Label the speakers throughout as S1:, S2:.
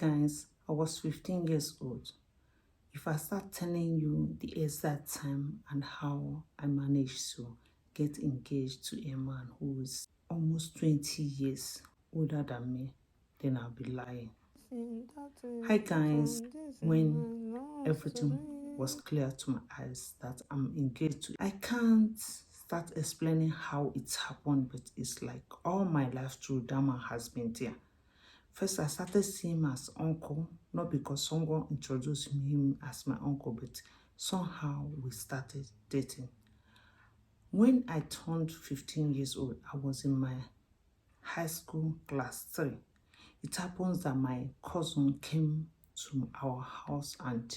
S1: Guys, I was 15 years old. If I start telling you the exact time and how I managed to get engaged to a man who is almost 20 years older than me, then I'll be lying. Hi guys, when everything was clear to my eyes that I'm engaged to, I can't start explaining how it's happened, but it's like all my life through that man has been there. First, I started seeing him as uncle, not because someone introduced him as my uncle, but somehow we started dating. When I turned 15 years old, I was in my high school class 3. It happens that my cousin came to our house, and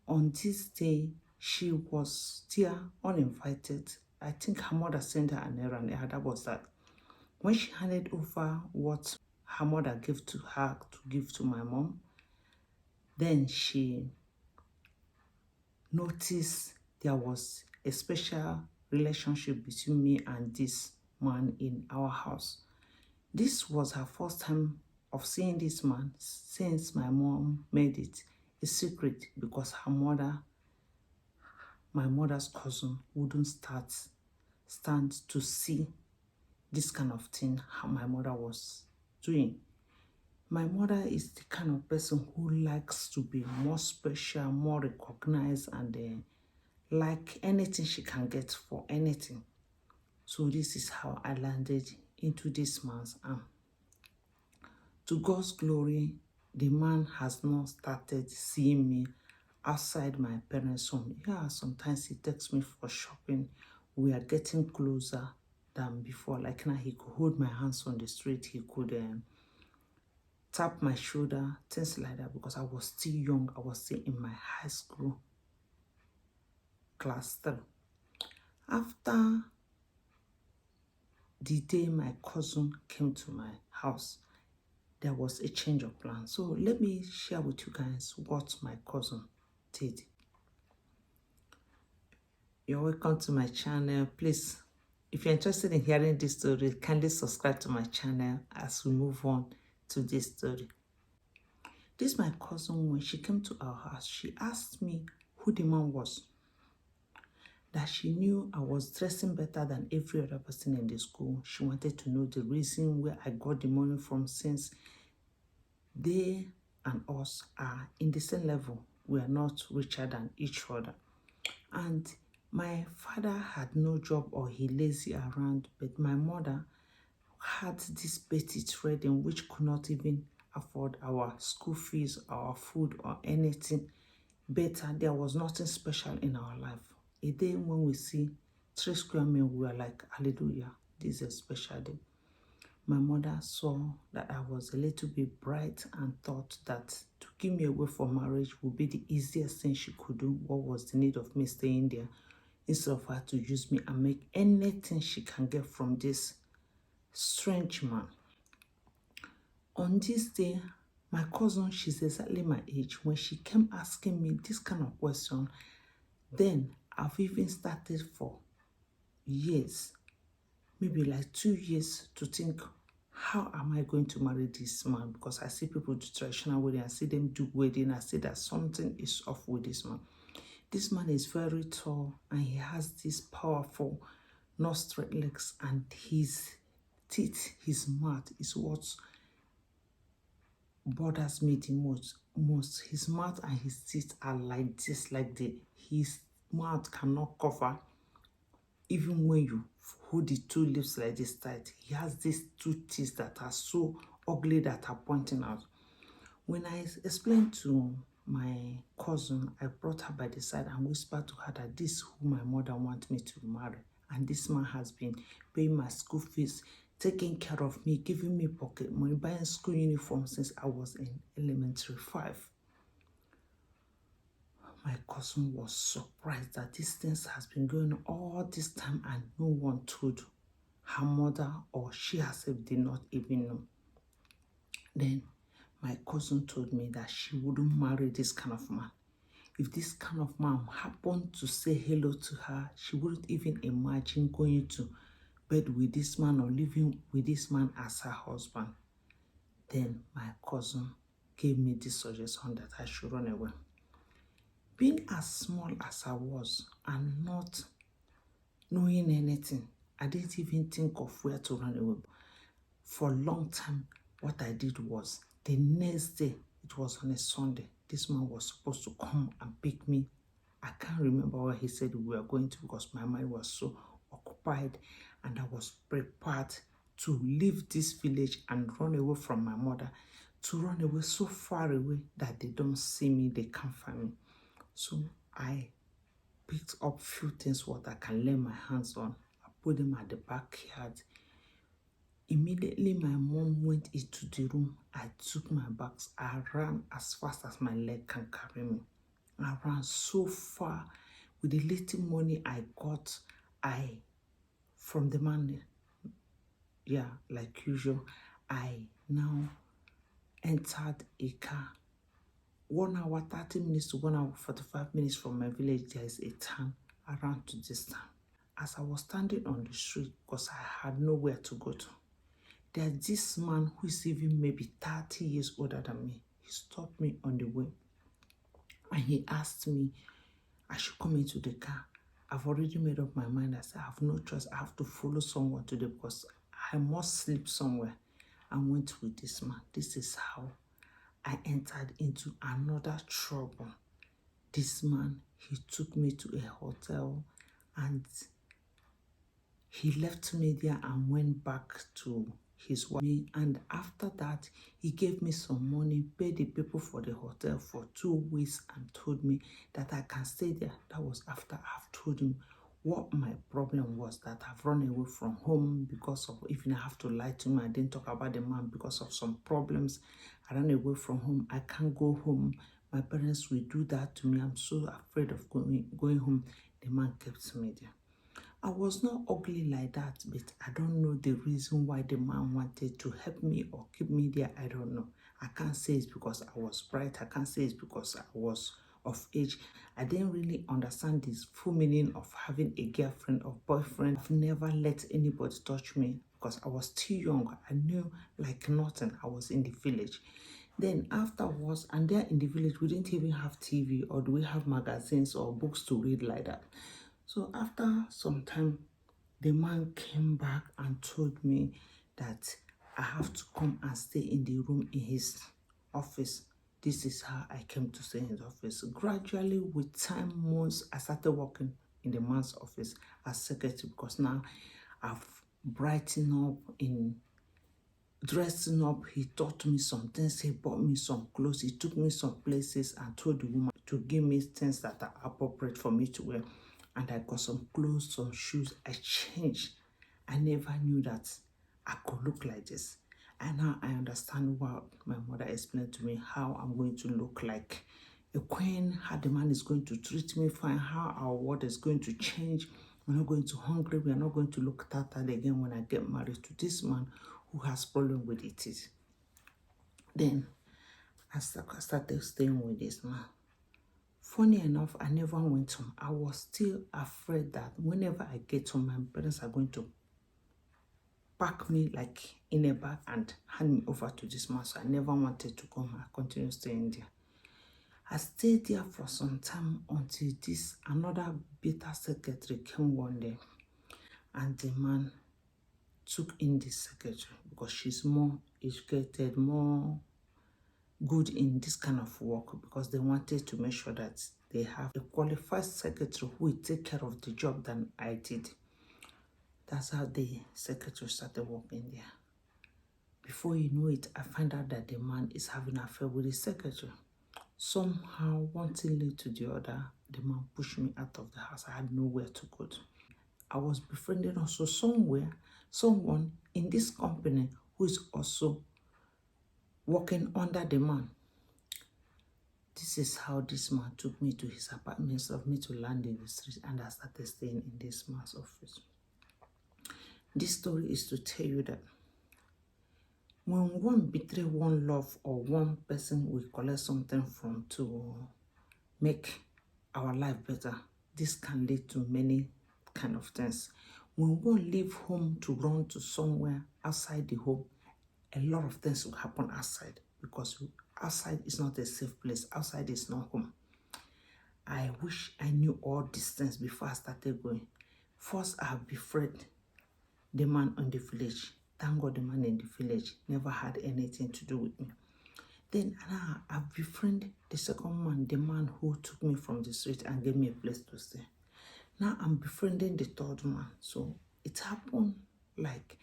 S1: on this day, she was there uninvited. I think her mother sent her an errand. Yeah, that was that. When she handed over what her mother gave to her to give to my mom, then she noticed there was a special relationship between me and this man in our house. This was her first time of seeing this man since my mom made it a secret because my mother's cousin, wouldn't stand to see this kind of thing how my mother was doing. My mother is the kind of person who likes to be more special, more recognized, and like anything she can get for anything. So this is how I landed into this man's arm. To God's glory, the man has not started seeing me outside my parents' home. Yeah, sometimes he takes me for shopping. We are getting closer than before. Like now, he could hold my hands on the street. He could tap my shoulder, things like that, because I was still young. I was still in my high school class 3. After the day my cousin came to my house, there was a change of plan. So let me share with you guys what my cousin did. You're welcome to my channel. Please, if you're interested in hearing this story, kindly subscribe to my channel as we move on to this story. This my cousin, when she came to our house, she asked me who the man was. That she knew I was dressing better than every other person in the school. She wanted to know the reason where I got the money from, since they and us are in the same level. We are not richer than each other. And my father had no job, or he lazy around, but my mother had this petty trading which could not even afford our school fees, our food, or anything better. There was nothing special in our life. A day when we see 3 square meals, we are like, hallelujah, this is a special day. My mother saw that I was a little bit bright and thought that to give me away for marriage would be the easiest thing she could do. What was the need of me staying there, instead of her to use me and make anything she can get from this strange man. On this day, my cousin, she's exactly my age, when she came asking me this kind of question, then I've even started for years, maybe like 2 years, to think, how am I going to marry this man? Because I see people do traditional wedding, I see them do wedding, I see that something is off with this man. This man is very tall and he has this powerful, not straight legs, and his teeth, his mouth is what bothers me the most. His mouth and his teeth are like this, his mouth cannot cover. Even when you hold the 2 lips like this tight, he has these 2 teeth that are so ugly that are pointing out. When I explained to my cousin, I brought her by the side and whispered to her that this is who my mother wants me to marry. And this man has been paying my school fees, taking care of me, giving me pocket money, buying school uniform since I was in elementary 5. My cousin was surprised that these things has been going on all this time and no one told her mother, or she herself did not even know. Then my cousin told me that she wouldn't marry this kind of man. If this kind of man happened to say hello to her, she wouldn't even imagine going to bed with this man or living with this man as her husband. Then my cousin gave me this suggestion that I should run away. Being as small as I was and not knowing anything, I didn't even think of where to run away. For a long time, what I did was, the next day, it was on a Sunday, this man was supposed to come and pick me. I can't remember where he said we were going to because my mind was so occupied, and I was prepared to leave this village and run away from my mother, to run away so far away that they don't see me, they can't find me. So I picked up few things what I can lay my hands on. I put them at the backyard. Immediately my mom went into the room. I took my bags. I ran as fast as my leg can carry me. I ran so far. With the little money I got, from the man, like usual, I now entered a car. 1 hour, 30 minutes to 1 hour, 45 minutes from my village, there is a town. I ran to this town. As I was standing on the street, because I had nowhere to go to, there's this man who is even maybe 30 years older than me. He stopped me on the way and he asked me I should come into the car. I've already made up my mind. I said, I have no choice. I have to follow someone today because I must sleep somewhere. I went with this man. This is how I entered into another trouble. This man, he took me to a hotel and he left me there and went back to his wife. And after that, he gave me some money, paid the people for the hotel for 2 weeks and told me that I can stay there. That was after I've told him what my problem was, that I've run away from home because of, even I have to lie to him, I didn't talk about the man because of some problems. I ran away from home. I can't go home. My parents will do that to me. I'm so afraid of going home. The man kept me there. I was not ugly like that, but I don't know the reason why the man wanted to help me or keep me there. I don't know. I can't say it's because I was bright. I can't say it's because I was of age. I didn't really understand this full meaning of having a girlfriend or boyfriend. I've never let anybody touch me because I was too young. I knew like nothing. I was in the village. Then afterwards, and there in the village, we didn't even have TV or do we have magazines or books to read like that. So after some time, the man came back and told me that I have to come and stay in the room in his office. This is how I came to stay in his office. Gradually, with time, months, I started working in the man's office as secretary because now I've brightened up in dressing up. He taught me some things. He bought me some clothes. He took me some places and told the woman to give me things that are appropriate for me to wear. And I got some clothes, some shoes. I changed. I never knew that I could look like this. And now I understand what my mother explained to me, how I'm going to look like a queen, how the man is going to treat me fine, how our world is going to change. We're not going to hungry. We are not going to look tattered again when I get married to this man who has problem with it. Then I started staying with this man. Funny enough, I never went home. I was still afraid that whenever I get home, my parents are going to pack me like in a bag and hand me over to this man. So I never wanted to come. I continued staying there. I stayed there for some time until this another beta secretary came one day, and the man took in this secretary because she's more educated, more good in this kind of work, because they wanted to make sure that they have a qualified secretary who will take care of the job than I did. That's how the secretary started working there. Before you know it, I find out that the man is having an affair with the secretary. Somehow, one thing led to the other, the man pushed me out of the house. I had nowhere to go to. I was befriending also someone in this company who is also working under the man. This is how this man took me to his apartment instead of me to land in the street, and I started staying in this man's office. This story is to tell you that when one betray one love or one person we collect something from to make our life better, this can lead to many kind of things. When one leave home to run to somewhere outside the home, a lot of things will happen outside because Outside is not a safe place. Outside is not home. I wish I knew all these things before I started going. First, I befriended the man in the village. Thank God the man in the village never had anything to do with me. Then now I befriended the second man, the man who took me from the street and gave me a place to stay. Now I'm befriending the third man. So it happened like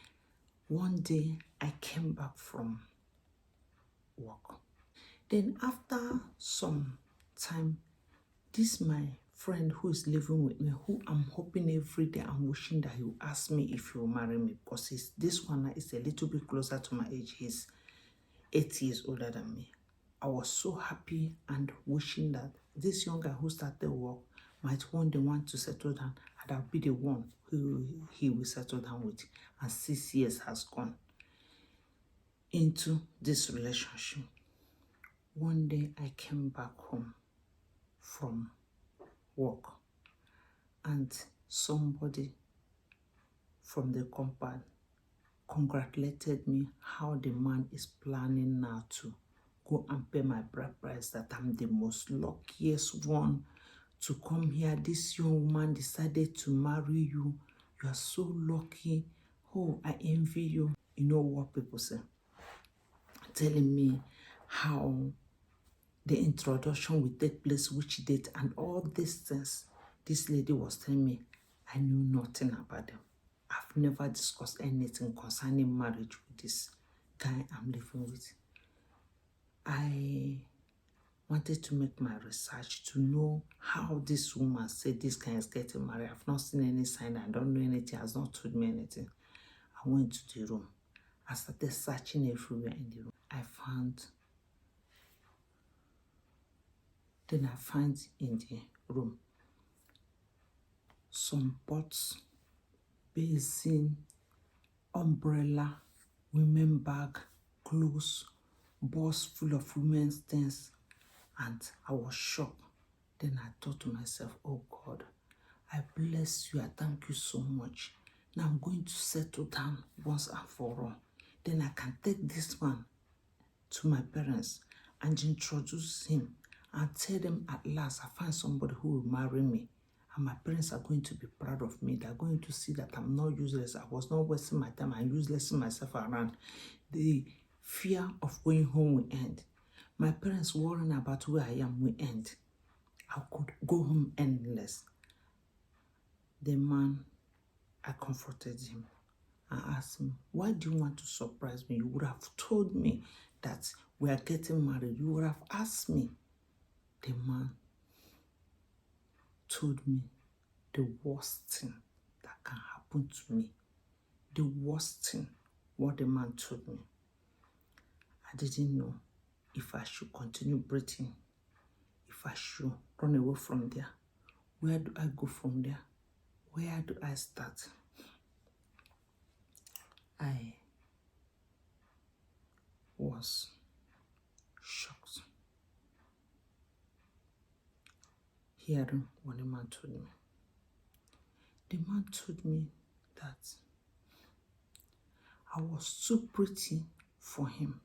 S1: one day I came back from work. Then after some time, this my friend who is living with me, who I'm hoping every day, I'm wishing that he will ask me if he will marry me, because this one is a little bit closer to my age. He's 8 years older than me. I was so happy and wishing that this young guy who started work might one day want to settle down, and I'll be the one who he will settle down with. And 6 years has gone into this relationship. One day I came back home from work and somebody from the compound congratulated me how the man is planning now to go and pay my bride price, that I'm the most luckiest one to come here. This young woman decided to marry you. You are so lucky. Oh, I envy you. You know what people say? Telling me how the introduction will take place, which date, and all these things. This lady was telling me I knew nothing about them. I've never discussed anything concerning marriage with this guy I'm living with. I wanted to make my research to know how this woman said this guy is getting married. I've not seen any sign. I don't know anything. Has not told me anything. I went to the room. I started searching everywhere in the room. I found in the room some pots, basin, umbrella, women bag, clothes, box full of women's things, and I was shocked. Then I thought to myself, oh God, I bless you, I thank you so much. Now I'm going to settle down once and for all. Then I can take this man to my parents and introduce him and tell them at last I find somebody who will marry me. And my parents are going to be proud of me. They're going to see that I'm not useless. I was not wasting my time and uselessing myself around. The fear of going home will end. My parents worrying about where I am will end. I could go home endless. The man, I comforted him. I asked him, why do you want to surprise me? You would have told me that we are getting married. You would have asked me. The man told me the worst thing that can happen to me. The worst thing, what the man told me. I didn't know if I should continue breathing, if I should run away from there. Where do I go from there? Where do I start? I was shocked hearing what the man told me. The man told me that I was too pretty for him.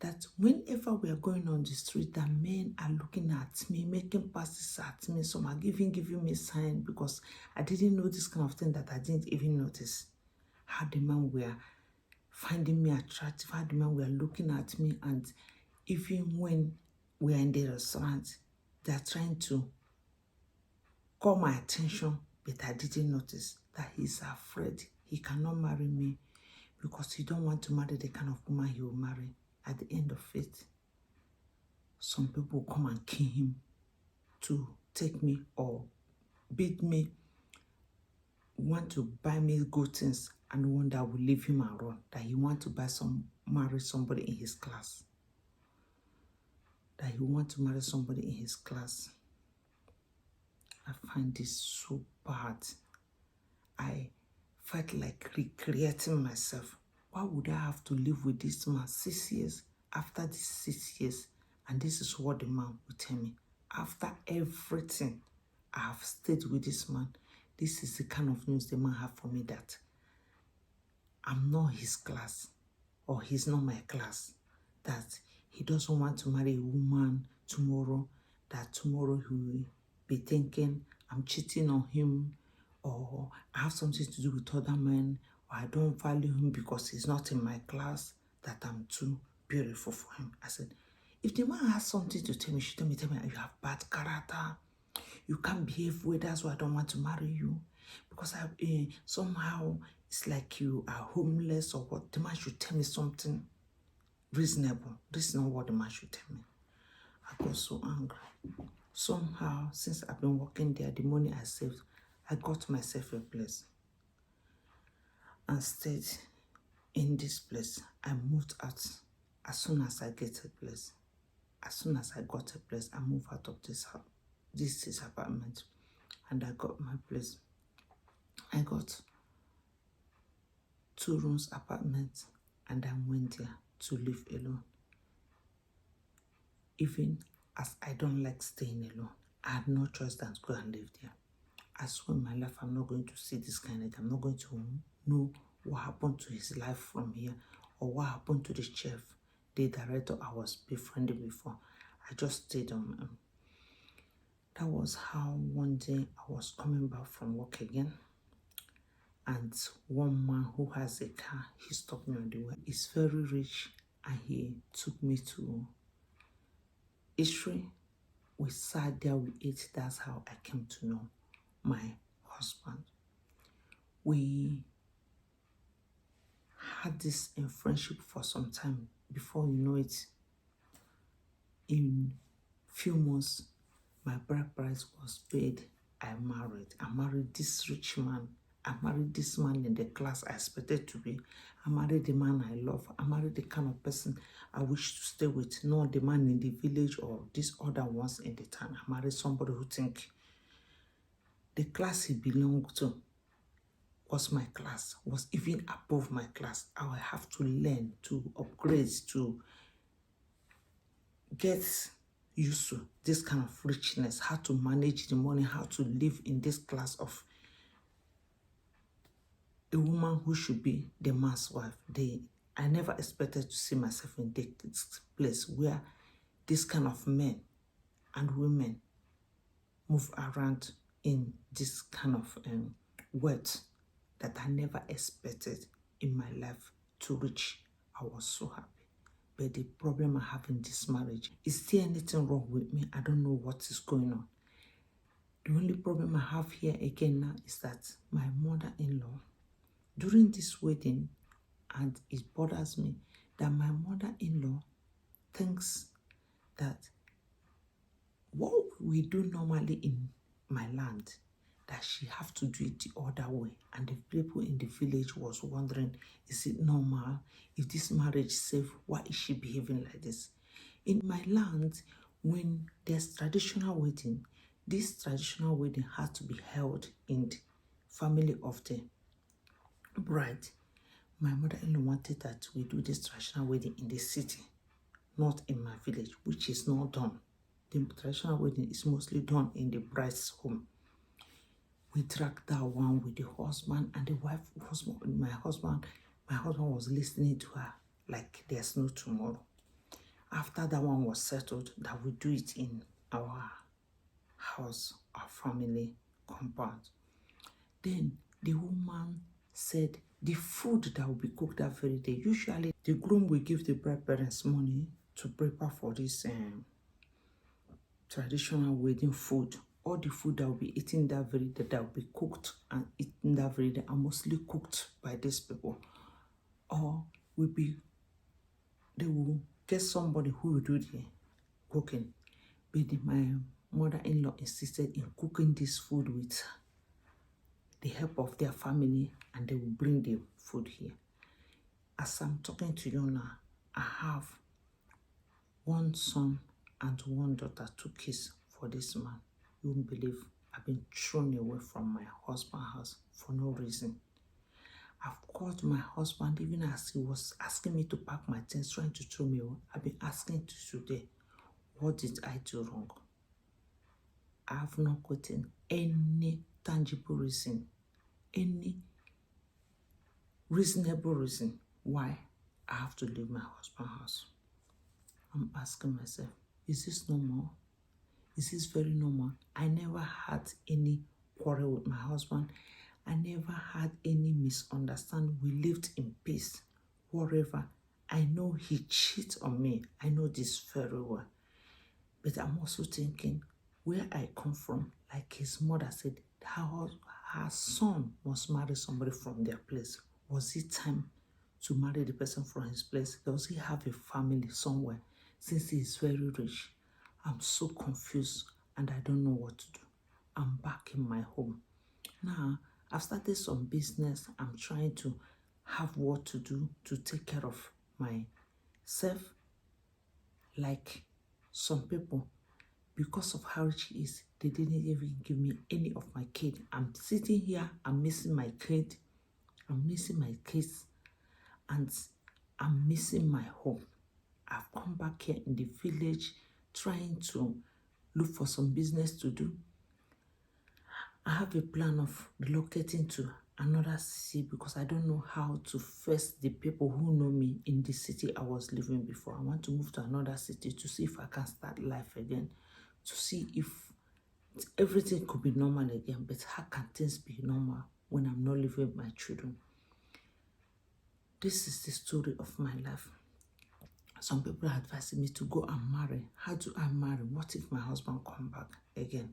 S1: That whenever we are going on the street, that men are looking at me, making passes at me. Some are giving me sign, because I didn't know this kind of thing, that I didn't even notice how the men were finding me attractive, how the men were looking at me, and even when we are in the restaurant, they are trying to call my attention, but I didn't notice that he's afraid he cannot marry me because he don't want to marry the kind of woman he will marry. At the end of it, some people come and kill him to take me or beat me, want to buy me good things, and one that will leave him and run, that he want to marry somebody in his class. That he want to marry somebody in his class. I find this so bad. I felt like recreating myself. Why would I have to live with this man 6 years? After these 6 years, and this is what the man will tell me. After everything I have stayed with this man, this is the kind of news the man have for me, that I'm not his class, or he's not my class, that he doesn't want to marry a woman tomorrow, that tomorrow he will be thinking, I'm cheating on him, or I have something to do with other men, or I don't value him because he's not in my class, that I'm too beautiful for him. I said, if the man has something to tell me, she tell me, you have bad character, you can't behave well, that's why I don't want to marry you. Because somehow it's like you are homeless or what. The man should tell me something reasonable. This is not what the man should tell me. I got so angry. Somehow, since I've been working there, the money I saved, I got myself a place and stayed in this place. I moved out as soon as I get a place. As soon as I got a place, I moved out of this house. This is apartment, and I got my place. I got 2 rooms apartment, and I went there to live alone. Even as I don't like staying alone, I had no choice than to go and live there. I swear in my life, I'm not going to see this kind of thing. I'm not going to know what happened to his life from here, or what happened to the chef, the director I was befriending before. I just stayed on my own. That was how one day I was coming back from work again, and one man who has a car, he stopped me on the way. He's very rich, and he took me to Israel. We sat there, we ate. That's how I came to know my husband. We had this in friendship for some time. Before you know it, in few months, my bride price was paid. I married this rich man. I married this man in the class I expected to be. I married the man I love. I married the kind of person I wish to stay with, not the man in the village or these other ones in the town. I married somebody who think the class he belonged to was my class, was even above my class. I will have to learn, to upgrade, to get used to this kind of richness, how to manage the money, how to live in this class of a woman who should be the man's wife. I never expected to see myself in this place where this kind of men and women move around in this kind of wealth that I never expected in my life to reach. I was so happy. But the problem I have in this marriage, is there anything wrong with me? I don't know what is going on. The only problem I have here again now is that my mother-in-law, during this wedding, and it bothers me that my mother-in-law thinks that what we do normally in my land, that she have to do it the other way. And the people in the village was wondering, is it normal? If this marriage is safe, why is she behaving like this? In my land, when there's traditional wedding, this traditional wedding has to be held in the family of the bride. My mother-in-law wanted that we do this traditional wedding in the city, not in my village, which is not done. The traditional wedding is mostly done in the bride's home. We dragged that one with the husband and the wife. My husband was listening to her like there's no tomorrow. After that one was settled, that we do it in our house, our family compound. Then the woman said the food that will be cooked that very day, usually the groom will give the bride parents money to prepare for this traditional wedding food. All the food that will be eaten that very day, that will be cooked and eaten that very day, are mostly cooked by these people. Or they will get somebody who will do the cooking. But my mother-in-law insisted in cooking this food with the help of their family, and they will bring the food here. As I'm talking to you now, I have 1 son and 1 daughter, 2 kids for this man. You won't believe I've been thrown away from my husband's house for no reason. I've called my husband, even as he was asking me to pack my things, trying to throw me away. I've been asking to today, what did I do wrong? I have not gotten any tangible reason, any reasonable reason why I have to leave my husband's house. I'm asking myself, is this normal? Is this very normal? I never had any quarrel with my husband. I never had any misunderstanding. We lived in peace. Whatever. I know he cheated on me. I know this very well. But I'm also thinking where I come from, like his mother said, her son must marry somebody from their place. Was it time to marry the person from his place? Does he have a family somewhere? Since he is very rich, I'm so confused and I don't know what to do. I'm back in my home. Now, I've started some business. I'm trying to have what to do to take care of myself. Like some people, because of how rich he is, they didn't even give me any of my kid. I'm sitting here, I'm missing my kid, I'm missing my kids, and I'm missing my home. I've come back here in the village trying to look for some business to do. I have a plan of relocating to another city because I don't know how to face the people who know me in the city I was living before. I want to move to another city to see if I can start life again, to see if everything could be normal again. But how can things be normal when I'm not living with my children? This is the story of my life. Some people are advising me to go and marry. How do I marry? What if my husband come back again?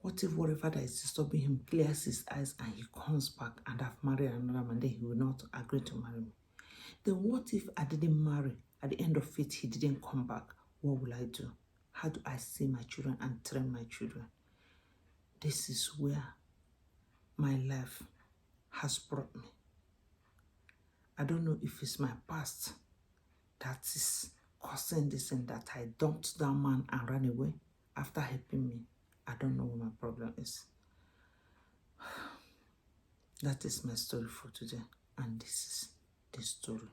S1: What if whatever that is disturbing him clears his eyes and he comes back and I've married another man, then he will not agree to marry me? Then what if I didn't marry? At the end of it, he didn't come back. What will I do? How do I see my children and train my children? This is where my life has brought me. I don't know if it's my past that is causing this and that I dumped that man and ran away after helping me. I don't know what my problem is. That is my story for today, and this is the story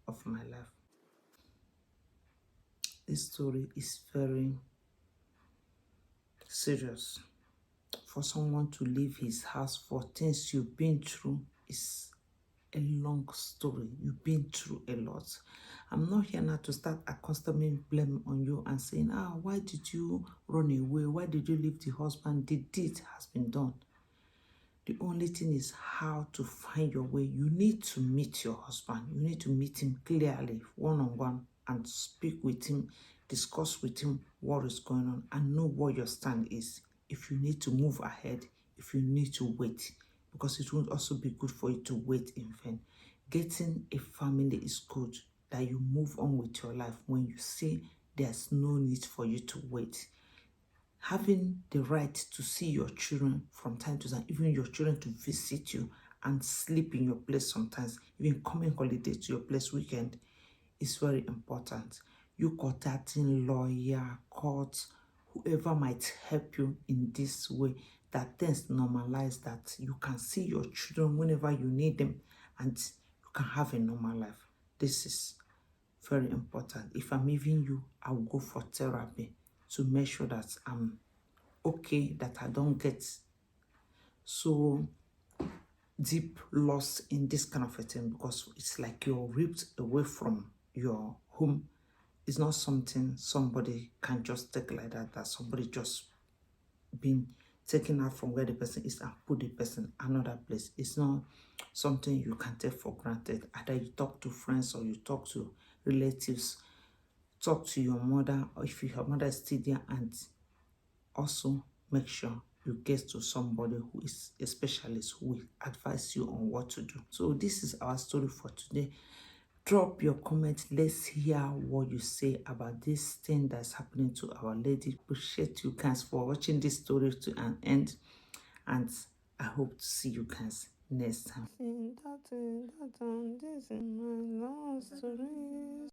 S1: of my life. This story is very serious. For someone to leave his house for things you've been through is a long story. You've been through a lot. I'm not here now to start accustoming blame on you and saying, why did you run away? Why did you leave the husband? The deed has been done. The only thing is how to find your way. You need to meet your husband. You need to meet him clearly, one-on-one, and speak with him, discuss with him what is going on, and know what your stand is. If you need to move ahead, if you need to wait, because it will also be good for you to wait in vain. Getting a family is good, that you move on with your life when you see there's no need for you to wait. Having the right to see your children from time to time, even your children to visit you and sleep in your place sometimes, even coming holiday to your place weekend, is very important. You contacting lawyer, court, whoever might help you in this way, that things normalize, that you can see your children whenever you need them and you can have a normal life. This is very important. If I'm leaving you, I will go for therapy to make sure that I'm okay, that I don't get so deep lost in this kind of a thing, because it's like you're ripped away from your home. It's not something somebody can just take like that, that somebody just been taken out from where the person is and put the person another place. It's not something you can take for granted. Either you talk to friends or you talk to relatives, talk to your mother, or if your mother is still there, and also make sure you get to somebody who is a specialist who will advise you on what to do. So this is our story for today. Drop your comment. Let's hear what you say about this thing that's happening to our lady. Appreciate you guys for watching this story to an end, and I hope to see you guys next time. This is my love story.